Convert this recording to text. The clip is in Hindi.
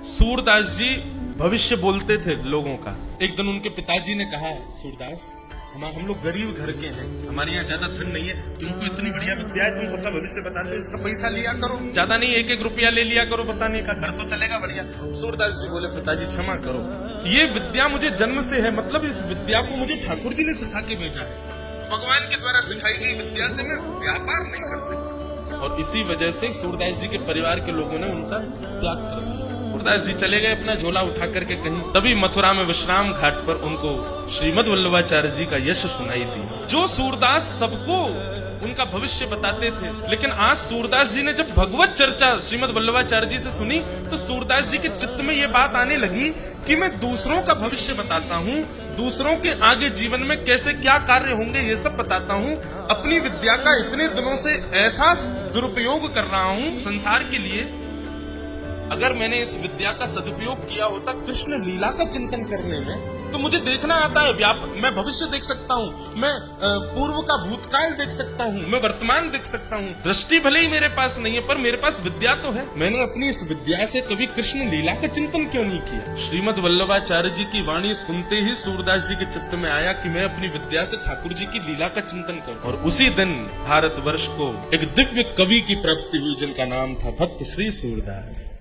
सूरदास जी भविष्य बोलते थे लोगों का। एक दिन उनके पिताजी ने कहा, सूरदास हम लोग गरीब घर के हैं, हमारे यहाँ ज्यादा धन नहीं है, तुमको इतनी बढ़िया विद्या है, तुम सबका भविष्य बताते हो, इसका पैसा लिया करो, ज्यादा नहीं 1-1 रुपया ले लिया करो बताने का, घर तो चलेगा बढ़िया। सूरदास जी बोले, पिताजी क्षमा करो, ये विद्या मुझे जन्म से है, मतलब इस विद्या को मुझे ठाकुर जी ने सिखा के भेजा है, भगवान के द्वारा सिखाई गई विद्या से मैं व्यापार नहीं कर सकता। और इसी वजह से सूरदास जी के परिवार के लोगों ने उनका त्याग कर दिया। सूरदास जी चले गए अपना झोला उठा करके कहीं, तभी मथुरा में विश्राम घाट पर उनको श्रीमद वल्लभाचार्य जी का यश सुनाई दी। जो सूरदास सबको उनका भविष्य बताते थे, लेकिन आज सूरदास जी ने जब भगवत चर्चा श्रीमद वल्लभाचार्य जी से सुनी तो सूरदास जी के चित्त में ये बात आने लगी कि मैं दूसरों का भविष्य बताता हूँ, दूसरों के आगे जीवन में कैसे क्या कार्य होंगे ये सब बताता हूँ, अपनी विद्या का इतने दिनों से ऐसा दुरुपयोग कर रहा हूँ संसार के लिए। अगर मैंने इस विद्या का सदुपयोग किया होता कृष्ण लीला का चिंतन करने में, तो मुझे देखना आता है, मैं भविष्य देख सकता हूँ, मैं पूर्व का भूतकाल देख सकता हूँ, मैं वर्तमान देख सकता हूँ। दृष्टि भले ही मेरे पास नहीं है, पर मेरे पास विद्या तो है। मैंने अपनी इस विद्या से कभी कृष्ण लीला का चिंतन क्यों नहीं किया? श्रीमद वल्लभाचार्य जी की वाणी सुनते ही सूरदास जी के चित्त में आया कि मैं अपनी विद्या से ठाकुर जी की लीला का चिंतन करूं। और उसी दिन भारतवर्ष को एक दिव्य कवि की प्राप्ति हुई, जिनका नाम था भक्त श्री सूरदास।